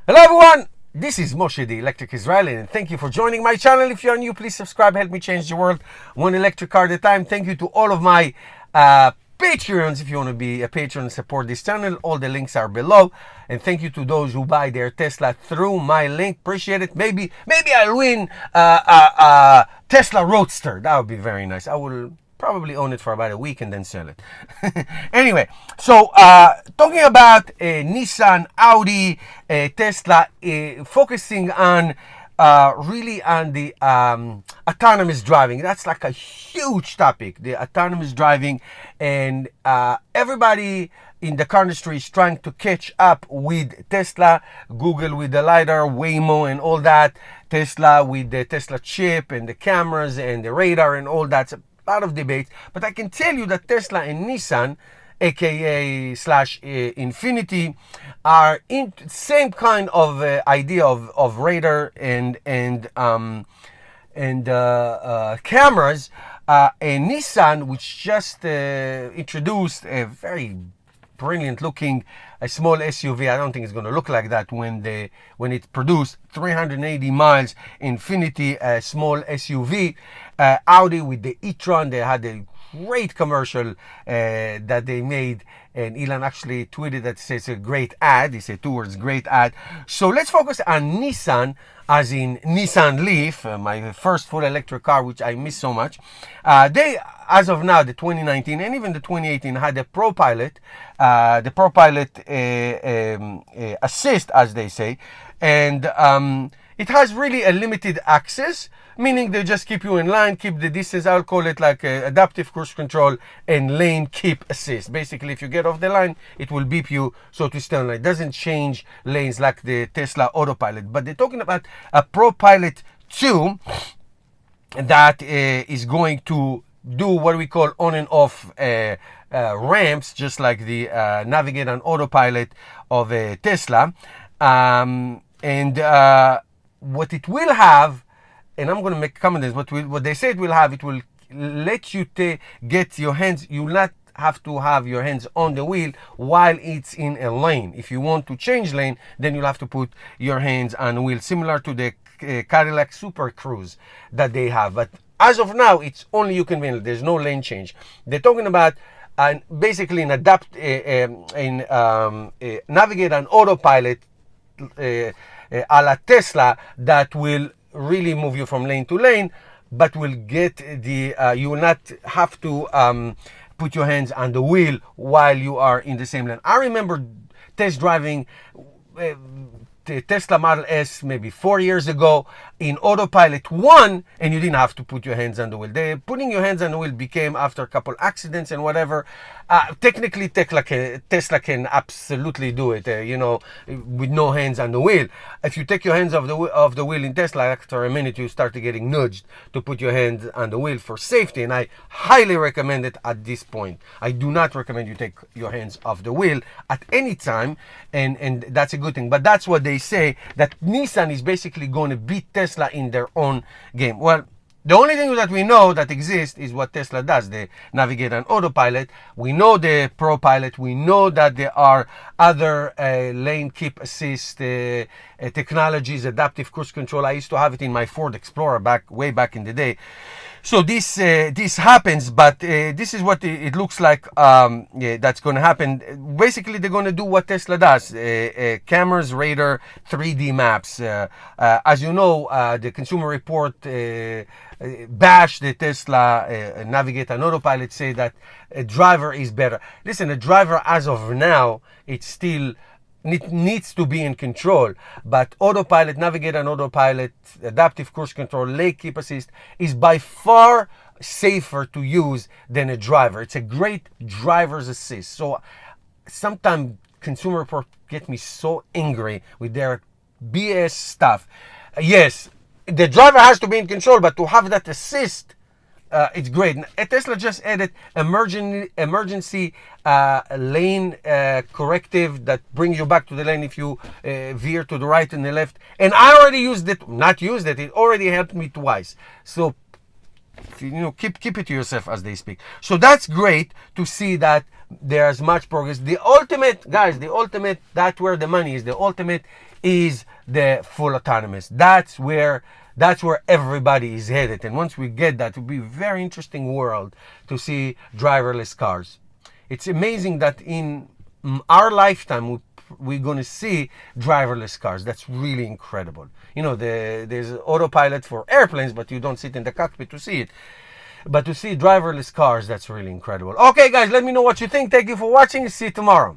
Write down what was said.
Hello everyone, this is Moshe the Electric Israeli, and thank you for joining my channel. If you're new, please subscribe, help me change the world one electric car at a time. Thank you to all of my Patreons. If you want to be a patron and support this channel, all the links are below. And thank you to those who buy their Tesla through my link. Appreciate it. Maybe I'll win Tesla Roadster. That would be very nice. I will probably own it for about a week and then sell it. Anyway, so talking about Nissan, Audi, Tesla, focusing on really on the autonomous driving. That's like a huge topic, the autonomous driving, and everybody in the car industry is trying to catch up with Tesla. Google with the LiDAR, Waymo and all that. Tesla with the Tesla chip and the cameras and the radar and all that. A lot of debates, but I can tell you that Tesla and Nissan, aka slash Infinity, are in same kind of idea of radar and cameras. And Nissan, which just introduced a very brilliant looking a small SUV. I don't think it's going to look like that when it produced 380 miles. Infinity, a small SUV. Audi with the e-tron, they had a great commercial that they made, and Elon actually tweeted that says a great ad. He said 2 words, great ad. So let's focus on Nissan, as in Nissan Leaf, my first full electric car, which I miss so much. They, as of now, the 2019 and even the 2018 had a ProPilot, the ProPilot assist, as they say, and it has really a limited access, meaning they just keep you in line, keep the distance. I'll call it like adaptive cruise control and lane keep assist. Basically, if you get off the line, it will beep you so to stay on line. It doesn't change lanes like the Tesla Autopilot. But they're talking about a ProPilot 2 that is going to do what we call on and off ramps, just like the Navigate on Autopilot of Tesla. What it will have, and I'm going to make a comment on this, what they say it will have, it will let you get your hands, you will not have to have your hands on the wheel while it's in a lane. If you want to change lane, then you'll have to put your hands on the wheel, similar to the Cadillac Super Cruise that they have. But as of now, it's only you can wheel. There's no lane change. They're talking about basically an Navigate on Autopilot a la Tesla that will really move you from lane to lane, but will get the you will not have to put your hands on the wheel while you are in the same lane. I remember test driving the Tesla Model S maybe 4 years ago in Autopilot 1, and you didn't have to put your hands on the wheel. Putting your hands on the wheel became after a couple accidents and whatever. Technically, Tesla can absolutely do it, with no hands on the wheel. If you take your hands off the wheel in Tesla, after a minute you start getting nudged to put your hands on the wheel for safety, and I highly recommend it at this point. I do not recommend you take your hands off the wheel at any time, and that's a good thing. But that's what they say, that Nissan is basically going to beat Tesla in their own game. Well, the only thing that we know that exists is what Tesla does, the Navigate on Autopilot. We know the ProPilot. We know that there are other lane keep assist technologies, adaptive cruise control. I used to have it in my Ford Explorer way back in the day. So this happens, but this is what it looks like that's going to happen. Basically, they're going to do what Tesla does. Cameras, radar, 3D maps. As you know, the Consumer Report bash the Tesla Navigate on Autopilot, say that a driver is better. Listen, a driver as of now, it's still needs to be in control, but Autopilot, Navigate on Autopilot, adaptive cruise control, lane keep assist is by far safer to use than a driver. It's a great driver's assist. So sometimes Consumer Report get me so angry with their BS stuff. Yes, the driver has to be in control, but to have that assist, it's great. Tesla just added emergency lane corrective that brings you back to the lane if you veer to the right and the left. And I already used it, it already helped me twice. So keep it to yourself, as they speak. So that's great to see that there's much progress. The ultimate, guys, the ultimate, that's where the money is. The ultimate is the full autonomous. That's where everybody is headed. And once we get that, it will be a very interesting world to see driverless cars. It's amazing that in our lifetime we're going to see driverless cars. That's really incredible. You know, there's autopilot for airplanes, but you don't sit in the cockpit to see it. But to see driverless cars, that's really incredible. Okay, guys, let me know what you think. Thank you for watching. See you tomorrow.